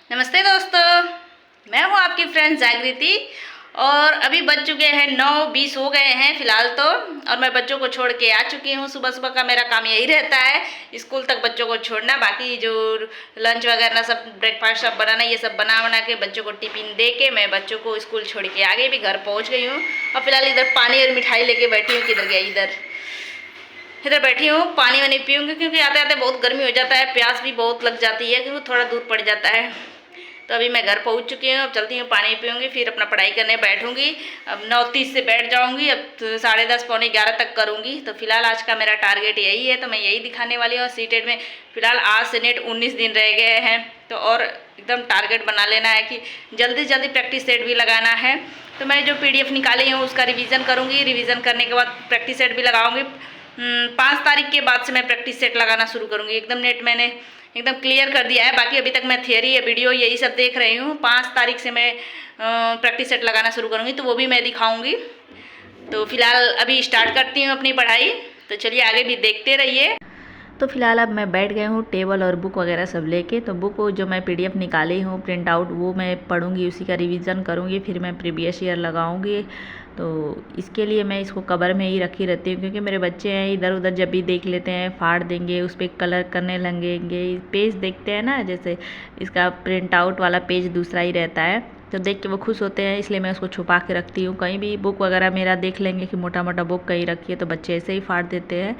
नमस्ते दोस्तों, मैं हूं आपकी फ्रेंड जागृति। और अभी बज चुके हैं 9:20 हो गए हैं फ़िलहाल तो। और मैं बच्चों को छोड़ के आ चुकी हूं। सुबह सुबह का मेरा काम यही रहता है, स्कूल तक बच्चों को छोड़ना, बाकी जो लंच वगैरह सब ब्रेकफास्ट सब बनाना, ये सब बना के बच्चों को टिफ़िन दे के मैं बच्चों को स्कूल छोड़ के आ गई, भी घर पहुँच गई हूँ। और फिलहाल इधर पानी और मिठाई लेके बैठी हूँ। किधर गया? इधर बैठी हूँ, पानी वानी पीऊँगी क्योंकि आते आते बहुत गर्मी हो जाता है, प्यास भी बहुत लग जाती है क्योंकि थोड़ा दूर पड़ जाता है। तो अभी मैं घर पहुँच चुकी हूँ, अब चलती हूँ, पानी पीऊँगी, फिर अपना पढ़ाई करने बैठूँगी। अब 9:30 से बैठ जाऊँगी, अब 10:30 पौने 11 तक करूँगी। तो फिलहाल आज का मेरा टारगेट यही है, तो मैं यही दिखाने वाली हूँ। सीटेट में फिलहाल आज से नेट 19 दिन रह गए हैं, तो और एकदम टारगेट बना लेना है कि जल्दी से जल्दी प्रैक्टिस सेट भी लगाना है। तो मैं जो PDF निकाली हूँ उसका रिवीजन करूँगी, रिवीजन करने के बाद प्रैक्टिस सेट भी लगाऊँगी। 5 तारीख के बाद से मैं प्रैक्टिस सेट लगाना शुरू करूँगी। एकदम नेट मैंने एकदम क्लियर कर दिया है, बाकी अभी तक मैं थियरी या वीडियो यही सब देख रही हूँ। 5 तारीख से मैं प्रैक्टिस सेट लगाना शुरू करूँगी, तो वो भी मैं दिखाऊँगी। तो फिलहाल अभी स्टार्ट करती हूँ अपनी पढ़ाई, तो चलिए आगे भी देखते रहिए। तो फिलहाल अब मैं बैठ गई हूँ टेबल और बुक वगैरह सब लेके। तो बुक जो मैं PDF निकाली हूँ प्रिंट आउट, वो मैं पढ़ूँगी, उसी का रिवीजन करूँगी, फिर मैं प्रीवियस ईयर लगाऊँगी। तो इसके लिए मैं इसको कवर में ही रखी रहती हूँ क्योंकि मेरे बच्चे हैं इधर उधर जब भी देख लेते हैं फाड़ देंगे, उस पर कलर करने लगेंगे। पेज देखते हैं ना, जैसे इसका प्रिंट आउट वाला पेज दूसरा ही रहता है, तो देख के वो खुश होते हैं, इसलिए मैं उसको छुपा के रखती हूँ। कहीं भी बुक वगैरह मेरा देख लेंगे कि मोटा मोटा बुक कहीं रखी है तो बच्चे ऐसे ही फाड़ देते हैं।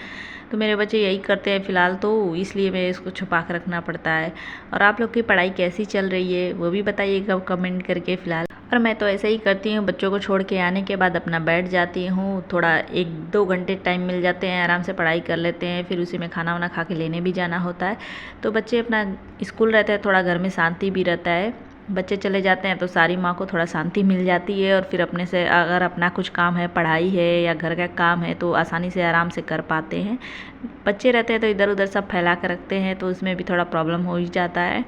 तो मेरे बच्चे यही करते हैं फ़िलहाल, तो इसलिए मैं इसको छुपा के रखना पड़ता है। और आप लोग की पढ़ाई कैसी चल रही है वो भी बताइएगा कमेंट करके। फ़िलहाल और मैं तो ऐसे ही करती हूँ, बच्चों को छोड़ के आने के बाद अपना बैठ जाती हूँ, थोड़ा 1-2 घंटे टाइम मिल जाते हैं, आराम से पढ़ाई कर लेते हैं, फिर उसी में खाना वाना खा के लेने भी जाना होता है। तो बच्चे अपना स्कूल रहते हैं, थोड़ा घर में शांति भी रहता है। बच्चे चले जाते हैं तो सारी माँ को थोड़ा शांति मिल जाती है, और फिर अपने से अगर अपना कुछ काम है, पढ़ाई है या घर का काम है, तो आसानी से आराम से कर पाते हैं। बच्चे रहते हैं तो इधर उधर सब फैला कर रखते हैं, तो उसमें भी थोड़ा प्रॉब्लम हो ही जाता है।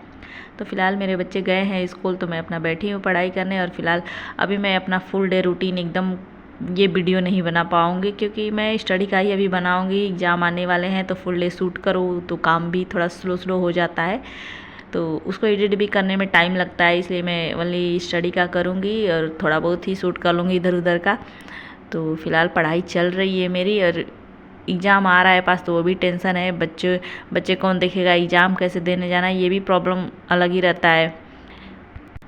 तो फ़िलहाल मेरे बच्चे गए हैं स्कूल, तो मैं अपना बैठी हूँ पढ़ाई करने। और फिलहाल अभी मैं अपना फुल डे रूटीन एकदम ये वीडियो नहीं बना पाऊँगी क्योंकि मैं स्टडी का ही अभी बनाऊँगी। एग्ज़ाम आने वाले हैं तो फुल डे शूट करूँ तो काम भी थोड़ा स्लो हो जाता है, तो उसको एडिट भी करने में टाइम लगता है, इसलिए मैं ओनली स्टडी का करूँगी और थोड़ा बहुत ही शूट कर लूँगी इधर उधर का। तो फ़िलहाल पढ़ाई चल रही है मेरी, और एग्ज़ाम आ रहा है पास तो वो भी टेंशन है। बच्चे कौन देखेगा, एग्ज़ाम कैसे देने जाना, ये भी प्रॉब्लम अलग ही रहता है।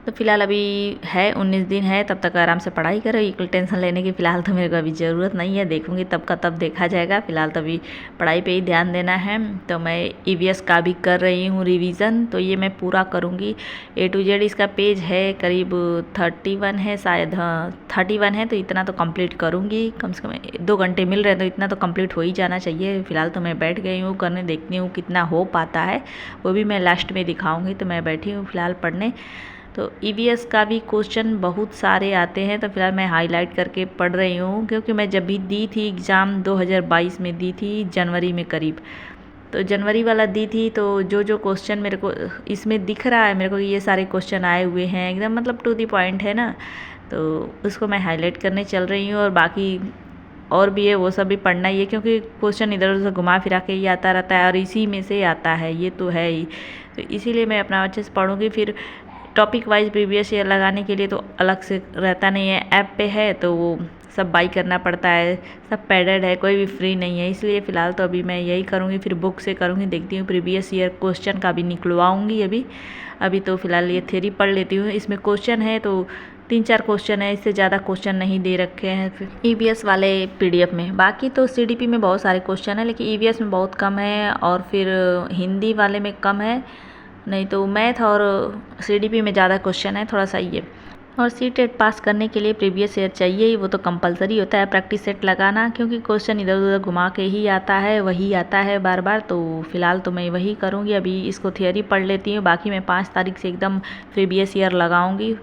तो फिलहाल अभी है 19 दिन है, तब तक आराम से पढ़ाई करो, इक्वल टेंशन लेने की फ़िलहाल तो मेरे को अभी ज़रूरत नहीं है, देखूँगी तब का तब देखा जाएगा। फ़िलहाल तो अभी पढ़ाई पे ही ध्यान देना है। तो मैं EVS का भी कर रही हूँ रिवीज़न, तो ये मैं पूरा करूँगी A to Z। इसका पेज है करीब 31 है शायद, हाँ 31 है, तो इतना तो कंप्लीट करूँगी। कम से कम 2 घंटे मिल रहे हैं तो इतना तो कंप्लीट हो ही जाना चाहिए। फ़िलहाल तो मैं बैठ गई हूँ करने, देखती हूँ कितना हो पाता है, वो भी मैं लास्ट में दिखाऊँगी। तो मैं बैठी हूँ फ़िलहाल पढ़ने। तो EVS का भी क्वेश्चन बहुत सारे आते हैं, तो फिलहाल मैं हाईलाइट करके पढ़ रही हूँ क्योंकि मैं जब भी दी थी एग्ज़ाम 2022 में दी थी जनवरी में करीब, तो जनवरी वाला दी थी। तो जो क्वेश्चन मेरे को इसमें दिख रहा है, मेरे को ये सारे क्वेश्चन आए हुए हैं एकदम, मतलब टू दी पॉइंट है ना, तो उसको मैं हाईलाइट करने चल रही हूँ। और बाकी और भी है वो सब भी पढ़ना ही है क्योंकि क्वेश्चन इधर उधर घुमा फिरा के ही आता रहता है और इसी में से आता है, ये तो है ही। तो इसीलिए मैं अपना अच्छे से पढ़ूँगी। फिर टॉपिक वाइज प्रीवियस ईयर लगाने के लिए तो अलग से रहता नहीं है, ऐप पे है तो वो सब बाई करना पड़ता है, सब पैडेड है, कोई भी फ्री नहीं है। इसलिए फ़िलहाल तो अभी मैं यही करूँगी, फिर बुक से करूँगी, देखती हूँ प्रीवियस ईयर क्वेश्चन का भी निकलवाऊँगी। अभी तो फ़िलहाल ये थ्योरी पढ़ लेती हूँ। इसमें क्वेश्चन है तो 3-4 क्वेश्चन है, इससे ज़्यादा क्वेश्चन नहीं दे रखे हैं फिर EVS वाले PDF में। बाकी तो CDP में बहुत सारे क्वेश्चन है, लेकिन EVS में बहुत कम है, और फिर हिंदी वाले में कम है, नहीं तो मैथ और CDP में ज़्यादा क्वेश्चन है थोड़ा सा ये। और CTET पास करने के लिए प्रीवियस ईयर चाहिए ही, वो तो कंपलसरी होता है प्रैक्टिस सेट लगाना, क्योंकि क्वेश्चन इधर उधर घुमा के ही आता है, वही आता है बार बार। तो फिलहाल तो मैं वही करूँगी, अभी इसको थियरी पढ़ लेती हूँ, बाकी मैं 5 तारीख से एकदम प्रीवियस ईयर लगाऊँगी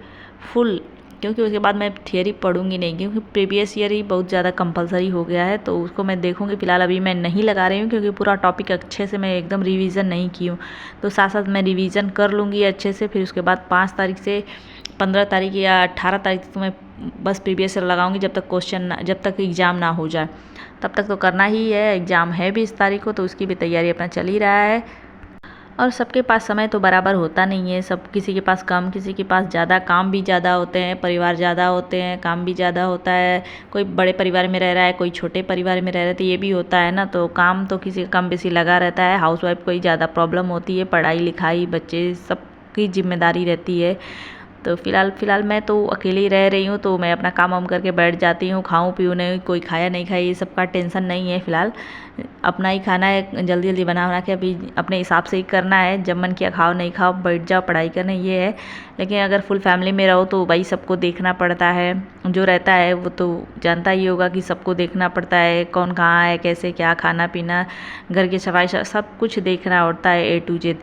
फुल, क्योंकि उसके बाद मैं थियरी पढ़ूंगी नहीं, क्योंकि प्रीवियस ईयर ही बहुत ज़्यादा कंपलसरी हो गया है, तो उसको मैं देखूंगी। फ़िलहाल अभी मैं नहीं लगा रही हूँ क्योंकि पूरा टॉपिक अच्छे से मैं एकदम रिवीजन नहीं की हूँ, तो साथ साथ मैं रिवीजन कर लूँगी अच्छे से। फिर उसके बाद 5 तारीख से 15 तारीख या 18 तारीख तक मैं बस प्रीवियस ईयर लगाऊंगी, जब तक एग्ज़ाम ना हो जाए तब तक तो करना ही है। एग्ज़ाम है 20 तारीख को, तो उसकी भी तैयारी अपना चल ही रहा है। और सबके पास समय तो बराबर होता नहीं है, सब किसी के पास कम, किसी के पास ज़्यादा, काम भी ज़्यादा होते हैं, परिवार ज़्यादा होते हैं, काम भी ज़्यादा होता है। कोई बड़े परिवार में रह रहा है, कोई छोटे परिवार में रह रहा है, तो ये भी होता है ना। तो काम तो किसी का कम बेसी लगा रहता है। हाउसवाइफ को ही ज़्यादा प्रॉब्लम होती है, पढ़ाई लिखाई, बच्चे, सबकी जिम्मेदारी रहती है। तो फ़िलहाल मैं तो अकेले ही रह रही हूँ, तो मैं अपना काम वाम करके बैठ जाती हूँ। खाऊं पीऊँ नहीं, कोई खाया नहीं खाया, ये सब का टेंशन नहीं है। फ़िलहाल अपना ही खाना है, जल्दी जल्दी बना के अभी अपने हिसाब से ही करना है। जब मन किया खाओ, नहीं खाओ बैठ जाओ, पढ़ाई करना, ये है। लेकिन अगर फुल फैमिली में रहो तो भाई सबको देखना पड़ता है। जो रहता है वो तो जानता ही होगा कि सबको देखना पड़ता है, कौन कहाँ है, कैसे क्या खाना पीना, घर की सफाई, सब कुछ देखना होता है A to Z।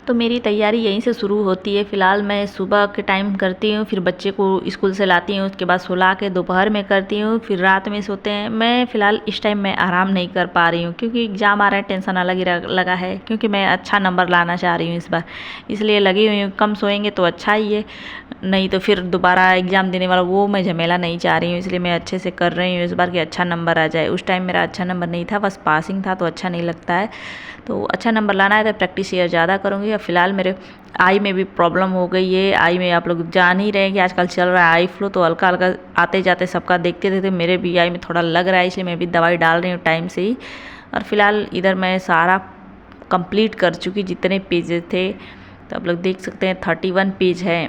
तो मेरी तैयारी यहीं से शुरू होती है। फ़िलहाल मैं सुबह के टाइम करती हूँ, फिर बच्चे को स्कूल से लाती हूँ, उसके बाद सुला के दोपहर में करती हूँ, फिर रात में सोते हैं। मैं फ़िलहाल इस टाइम में आराम नहीं कर पा रही हूँ, क्योंकि एग्ज़ाम आ रहा है, टेंशन अलग ही लगा है, क्योंकि मैं अच्छा नंबर लाना चाह रही हूँ इस बार, इसलिए लगी हुई हूँ। कम सोएंगे तो अच्छा ही है, नहीं तो फिर दोबारा एग्ज़ाम देने वाला वो मैं झमेला नहीं चाह रही हूँ। इसलिए मैं अच्छे से कर रही हूँ इस बार कि अच्छा नंबर आ जाए। उस टाइम मेरा अच्छा नंबर नहीं था, बस पासिंग था, तो अच्छा नहीं लगता है। तो अच्छा नंबर लाना है तो प्रैक्टिस ईयर ज़्यादा करूँगी। और फिलहाल मेरे आई में भी प्रॉब्लम हो गई है। आई में आप लोग जान ही रहे हैं कि आजकल चल रहा है आई फ्लू, तो हल्का हल्का आते जाते सबका देखते देखते मेरे भी आई में थोड़ा लग रहा है, इसलिए मैं भी दवाई डाल रही हूँ टाइम से ही। और फिलहाल इधर मैं सारा कंप्लीट कर चुकी जितने पेजेस थे, तो आप लोग देख सकते हैं 31 पेज है,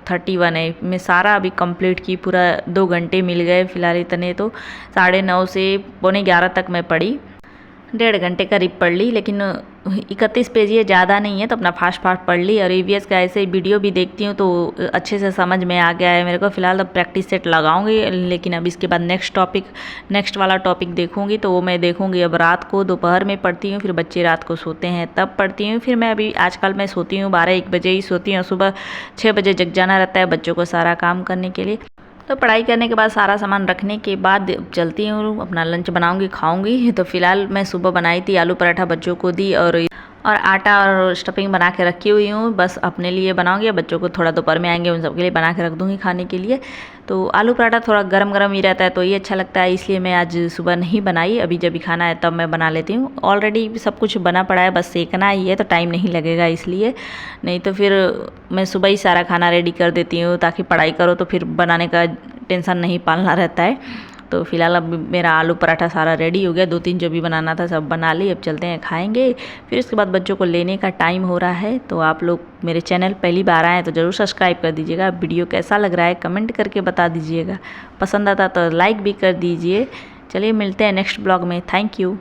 31 है। मैं सारा अभी कंप्लीट की, पूरा 2 घंटे मिल गए फ़िलहाल इतने। तो 9:30 से 11:45 तक मैं पढ़ी, 1.5 घंटे करीब पढ़ ली। लेकिन 31 पेज ये ज़्यादा नहीं है, तो अपना फास्ट पढ़ ली। और EVS का ऐसे वीडियो भी देखती हूँ तो अच्छे से समझ में आ गया है मेरे को। फ़िलहाल अब प्रैक्टिस सेट लगाऊंगी, लेकिन अब इसके बाद नेक्स्ट वाला टॉपिक देखूंगी, तो वो मैं देखूंगी अब रात को, दोपहर में पढ़ती हूँ, फिर बच्चे रात को सोते हैं तब पढ़ती हूँ। फिर मैं अभी आजकल मैं सोती हूँ 12-1 बजे ही सोती हूँ, सुबह 6 बजे जग जाना रहता है बच्चों को सारा काम करने के लिए। तो पढ़ाई करने के बाद सारा सामान रखने के बाद चलती हूँ, अपना लंच बनाऊंगी, खाऊंगी। तो फिलहाल मैं सुबह बनाई थी आलू पराठा, बच्चों को दी, और आटा और स्टफिंग बना के रखी हुई हूँ। बस अपने लिए बनाऊंगी, बच्चों को थोड़ा दोपहर में आएंगे उन सबके लिए बना के रख दूँगी खाने के लिए। तो आलू पराठा थोड़ा गरम गरम ही रहता है तो ये अच्छा लगता है, इसलिए मैं आज सुबह नहीं बनाई। अभी जब भी खाना है तब मैं बना लेती हूँ। ऑलरेडी सब कुछ बना पड़ा है, बस सेकना ही है, तो टाइम नहीं लगेगा इसलिए। नहीं तो फिर मैं सुबह ही सारा खाना रेडी कर देती हूँ, ताकि पढ़ाई करो तो फिर बनाने का टेंशन नहीं पालना रहता है। तो फिलहाल अब मेरा आलू पराठा सारा रेडी हो गया, 2-3 जो भी बनाना था सब बना ली। अब चलते हैं खाएंगे, फिर उसके बाद बच्चों को लेने का टाइम हो रहा है। तो आप लोग मेरे चैनल पहली बार आए हैं तो ज़रूर सब्सक्राइब कर दीजिएगा। वीडियो कैसा लग रहा है कमेंट करके बता दीजिएगा, पसंद आता तो लाइक भी कर दीजिए। चलिए मिलते हैं नेक्स्ट ब्लॉग में। Thank you.